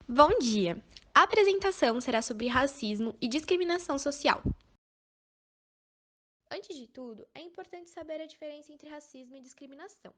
Bom dia! A apresentação será sobre racismo e discriminação social. Antes de tudo, é importante saber a diferença entre racismo e discriminação.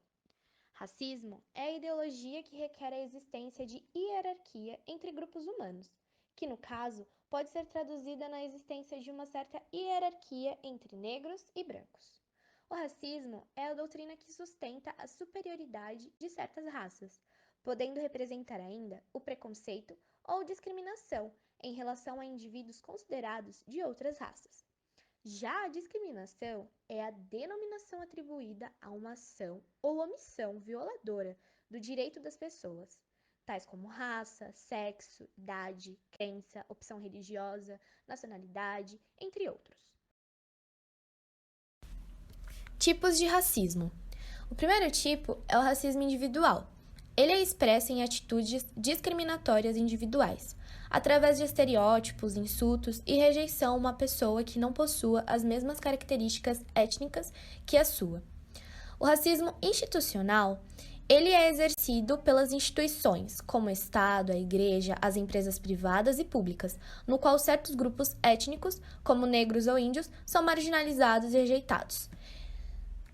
Racismo é a ideologia que requer a existência de hierarquia entre grupos humanos, que no caso pode ser traduzida na existência de uma certa hierarquia entre negros e brancos. O racismo é a doutrina que sustenta a superioridade de certas raças, podendo representar ainda o preconceito ou discriminação em relação a indivíduos considerados de outras raças. Já a discriminação é a denominação atribuída a uma ação ou omissão violadora do direito das pessoas, tais como raça, sexo, idade, crença, opção religiosa, nacionalidade, entre outros. Tipos de racismo. O primeiro tipo é o racismo individual. Ele é expresso em atitudes discriminatórias individuais, através de estereótipos, insultos e rejeição a uma pessoa que não possua as mesmas características étnicas que a sua. O racismo institucional, ele é exercido pelas instituições, como o Estado, a Igreja, as empresas privadas e públicas, no qual certos grupos étnicos, como negros ou índios, são marginalizados e rejeitados.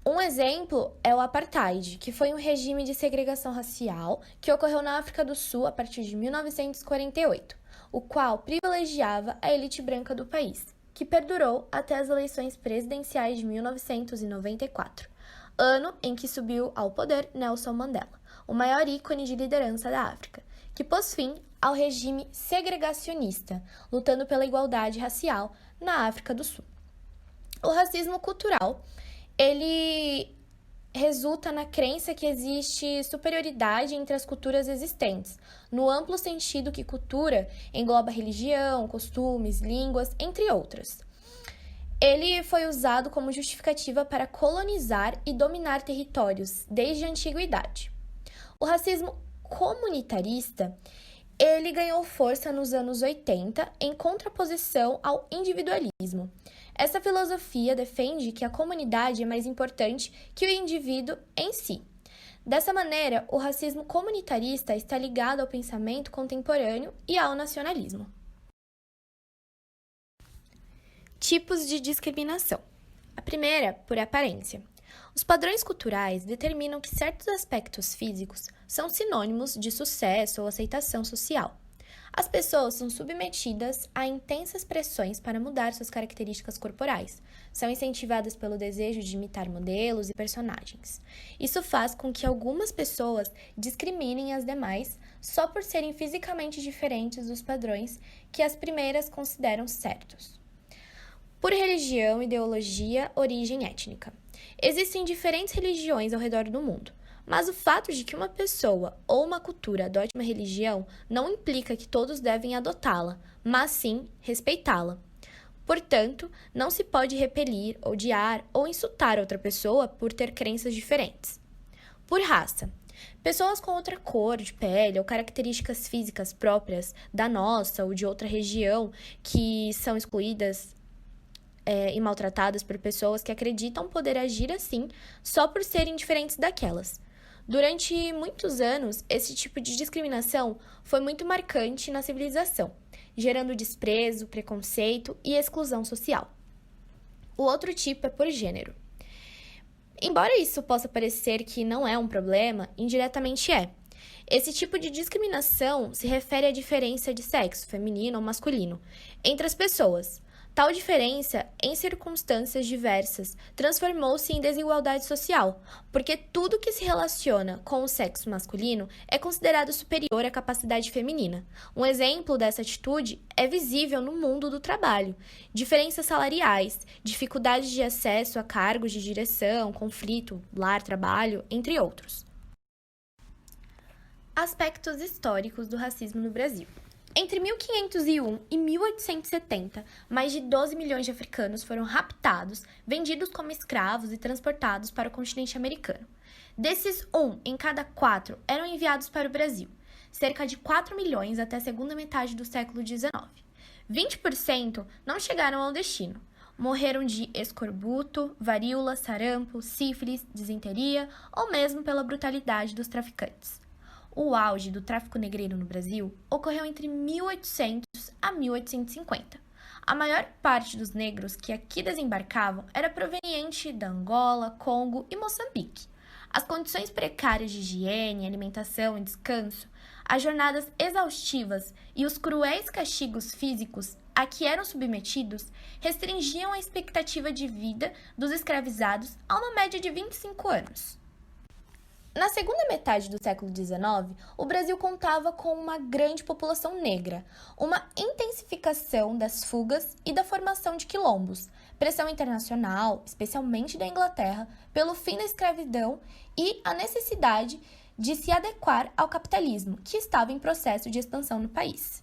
Um exemplo é o apartheid, que foi um regime de segregação racial que ocorreu na África do Sul a partir de 1948, o qual privilegiava a elite branca do país, que perdurou até as eleições presidenciais de 1994, ano em que subiu ao poder Nelson Mandela, o maior ícone de liderança da África, que pôs fim ao regime segregacionista, lutando pela igualdade racial na África do Sul. O racismo cultural ele resulta na crença que existe superioridade entre as culturas existentes, no amplo sentido que cultura engloba religião, costumes, línguas, entre outras. Ele foi usado como justificativa para colonizar e dominar territórios desde a antiguidade. O racismo comunitarista ele ganhou força nos anos 80 em contraposição ao individualismo. Essa filosofia defende que a comunidade é mais importante que o indivíduo em si. Dessa maneira, o racismo comunitarista está ligado ao pensamento contemporâneo e ao nacionalismo. Tipos de discriminação. A primeira, por aparência. Os padrões culturais determinam que certos aspectos físicos são sinônimos de sucesso ou aceitação social. As pessoas são submetidas a intensas pressões para mudar suas características corporais. São incentivadas pelo desejo de imitar modelos e personagens. Isso faz com que algumas pessoas discriminem as demais só por serem fisicamente diferentes dos padrões que as primeiras consideram certos. Por religião, ideologia, origem étnica. Existem diferentes religiões ao redor do mundo, mas o fato de que uma pessoa ou uma cultura adote uma religião não implica que todos devem adotá-la, mas sim respeitá-la. Portanto, não se pode repelir, odiar ou insultar outra pessoa por ter crenças diferentes. Por raça. Pessoas com outra cor de pele ou características físicas próprias da nossa ou de outra região que são excluídas e maltratadas por pessoas que acreditam poder agir assim só por serem diferentes daquelas. Durante muitos anos, esse tipo de discriminação foi muito marcante na civilização, gerando desprezo, preconceito e exclusão social. O outro tipo é por gênero. Embora isso possa parecer que não é um problema, indiretamente é. Esse tipo de discriminação se refere à diferença de sexo, feminino ou masculino, entre as pessoas. Tal diferença, em circunstâncias diversas, transformou-se em desigualdade social, porque tudo que se relaciona com o sexo masculino é considerado superior à capacidade feminina. Um exemplo dessa atitude é visível no mundo do trabalho. Diferenças salariais, dificuldades de acesso a cargos de direção, conflito, lar, trabalho, entre outros. Aspectos históricos do racismo no Brasil. Entre 1501 e 1870, mais de 12 milhões de africanos foram raptados, vendidos como escravos e transportados para o continente americano. Desses, 1 em cada 4 eram enviados para o Brasil, cerca de 4 milhões até a segunda metade do século XIX. 20% não chegaram ao destino. Morreram de escorbuto, varíola, sarampo, sífilis, disenteria ou mesmo pela brutalidade dos traficantes. O auge do tráfico negreiro no Brasil ocorreu entre 1800 a 1850. A maior parte dos negros que aqui desembarcavam era proveniente da Angola, Congo e Moçambique. As condições precárias de higiene, alimentação e descanso, as jornadas exaustivas e os cruéis castigos físicos a que eram submetidos restringiam a expectativa de vida dos escravizados a uma média de 25 anos. Na segunda metade do século XIX, o Brasil contava com uma grande população negra, uma intensificação das fugas e da formação de quilombos, pressão internacional, especialmente da Inglaterra, pelo fim da escravidão e a necessidade de se adequar ao capitalismo, que estava em processo de expansão no país.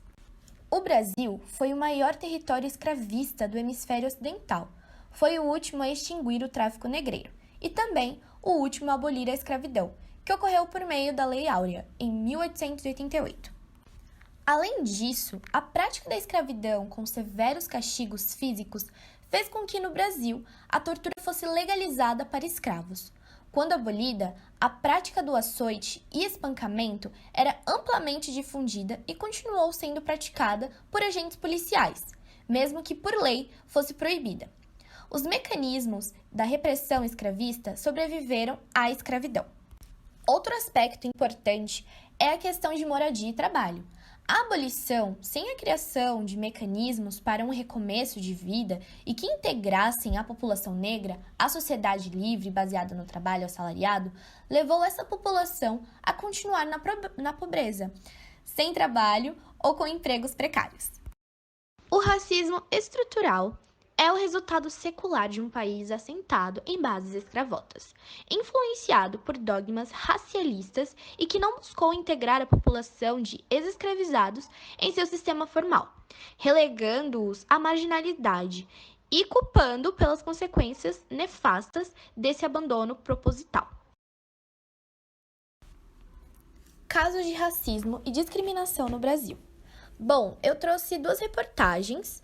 O Brasil foi o maior território escravista do hemisfério ocidental. Foi o último a extinguir o tráfico negreiro e também o último a abolir a escravidão, que ocorreu por meio da Lei Áurea, em 1888. Além disso, a prática da escravidão com severos castigos físicos fez com que no Brasil a tortura fosse legalizada para escravos. Quando abolida, a prática do açoite e espancamento era amplamente difundida e continuou sendo praticada por agentes policiais, mesmo que por lei fosse proibida. Os mecanismos da repressão escravista sobreviveram à escravidão. Outro aspecto importante é a questão de moradia e trabalho. A abolição, sem a criação de mecanismos para um recomeço de vida e que integrassem a população negra à sociedade livre baseada no trabalho assalariado, levou essa população a continuar na pobreza, sem trabalho ou com empregos precários. O racismo estrutural é o resultado secular de um país assentado em bases escravotas, influenciado por dogmas racialistas e que não buscou integrar a população de ex-escravizados em seu sistema formal, relegando-os à marginalidade e culpando pelas consequências nefastas desse abandono proposital. Casos de racismo e discriminação no Brasil. Bom, eu trouxe 2 reportagens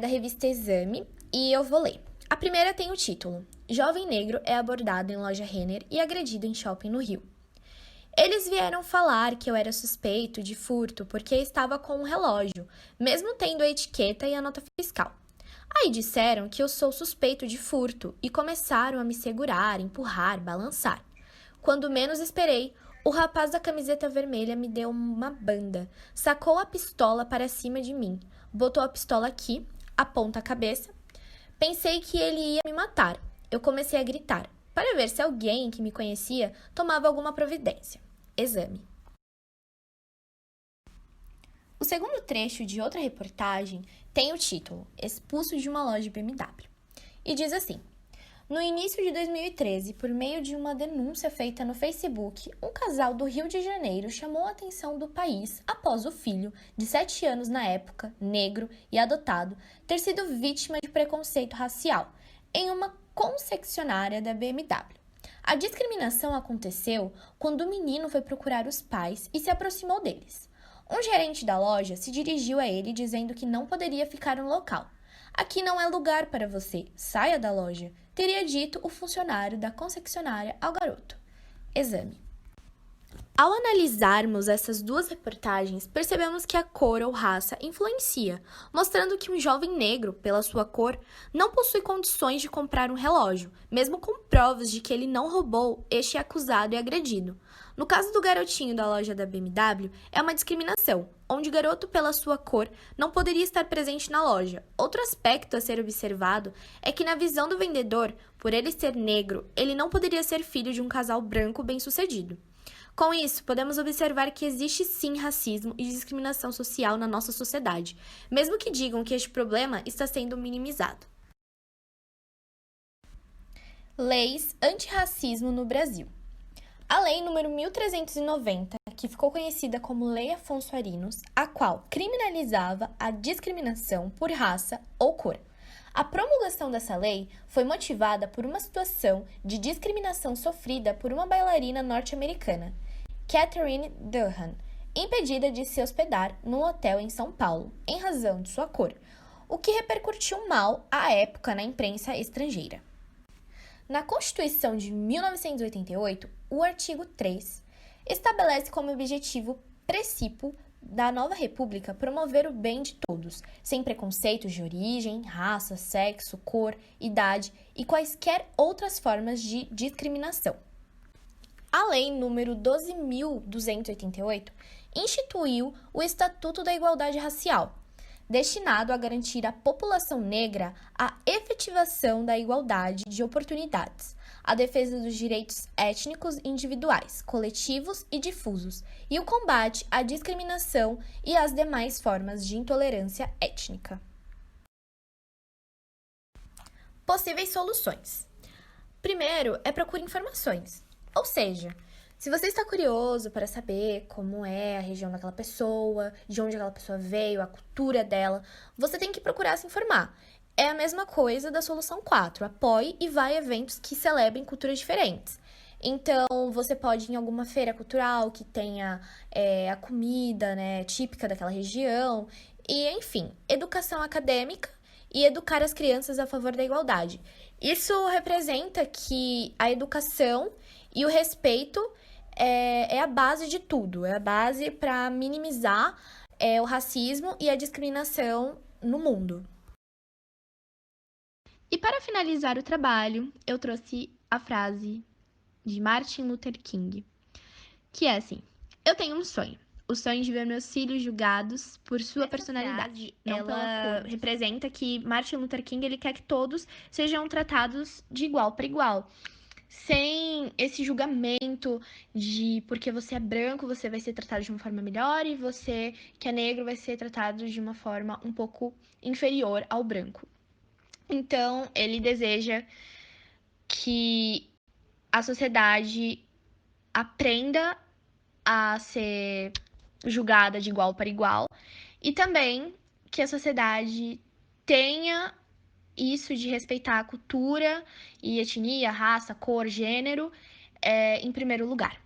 da revista Exame e eu vou ler. A primeira tem o título: Jovem negro é abordado em loja Renner e agredido em shopping no Rio. Eles vieram falar que eu era suspeito de furto porque estava com um relógio, mesmo tendo a etiqueta e a nota fiscal. Aí disseram que eu sou suspeito de furto e começaram a me segurar, empurrar, balançar. Quando menos esperei, o rapaz da camiseta vermelha me deu uma banda, sacou a pistola para cima de mim, botou a pistola aqui, aponta a cabeça. Pensei que ele ia me matar. Eu comecei a gritar, para ver se alguém que me conhecia tomava alguma providência. Exame. O segundo trecho de outra reportagem tem o título Expulso de uma loja BMW. E diz assim: no início de 2013, por meio de uma denúncia feita no Facebook, um casal do Rio de Janeiro chamou a atenção do país após o filho, de 7 anos na época, negro e adotado, ter sido vítima de preconceito racial em uma concessionária da BMW. A discriminação aconteceu quando o menino foi procurar os pais e se aproximou deles. Um gerente da loja se dirigiu a ele dizendo que não poderia ficar no local. Aqui não é lugar para você, saia da loja, teria dito o funcionário da concessionária ao garoto. Exame. Ao analisarmos essas 2 reportagens, percebemos que a cor ou raça influencia, mostrando que um jovem negro, pela sua cor, não possui condições de comprar um relógio, mesmo com provas de que ele não roubou, este é acusado e agredido. No caso do garotinho da loja da BMW, é uma discriminação, onde o garoto, pela sua cor, não poderia estar presente na loja. Outro aspecto a ser observado é que, na visão do vendedor, por ele ser negro, ele não poderia ser filho de um casal branco bem-sucedido. Com isso, podemos observar que existe sim racismo e discriminação social na nossa sociedade, mesmo que digam que este problema está sendo minimizado. Leis antirracismo no Brasil. A Lei nº 1390, que ficou conhecida como Lei Afonso Arinos, a qual criminalizava a discriminação por raça ou cor. A promulgação dessa lei foi motivada por uma situação de discriminação sofrida por uma bailarina norte-americana, Catherine Durham, impedida de se hospedar num hotel em São Paulo, em razão de sua cor, o que repercutiu mal à época na imprensa estrangeira. Na Constituição de 1988, o artigo 3 estabelece como objetivo princípio da nova república promover o bem de todos, sem preconceitos de origem, raça, sexo, cor, idade e quaisquer outras formas de discriminação. A Lei número 12.288 instituiu o Estatuto da Igualdade Racial, destinado a garantir à população negra a efetivação da igualdade de oportunidades, a defesa dos direitos étnicos individuais, coletivos e difusos, e o combate à discriminação e às demais formas de intolerância étnica. Possíveis soluções. Primeiro, procure informações. Ou seja, se você está curioso para saber como é a região daquela pessoa, de onde aquela pessoa veio, a cultura dela, você tem que procurar se informar. É a mesma coisa da solução 4. Apoie e vá a eventos que celebrem culturas diferentes. Então, você pode ir em alguma feira cultural que tenha a comida, né, típica daquela região. E, enfim, educação acadêmica e educar as crianças a favor da igualdade. Isso representa que a educação e o respeito é a base de tudo, é a base para minimizar o racismo e a discriminação no mundo. E para finalizar o trabalho, eu trouxe a frase de Martin Luther King, que é assim: eu tenho um sonho. O sonho de ver meus filhos julgados por sua personalidade. Ela representa que Martin Luther King ele quer que todos sejam tratados de igual para igual. Sem esse julgamento de porque você é branco, você vai ser tratado de uma forma melhor e você que é negro vai ser tratado de uma forma um pouco inferior ao branco. Então, ele deseja que a sociedade aprenda a ser julgada de igual para igual e também que a sociedade tenha isso de respeitar a cultura e etnia, raça, cor, gênero, em primeiro lugar.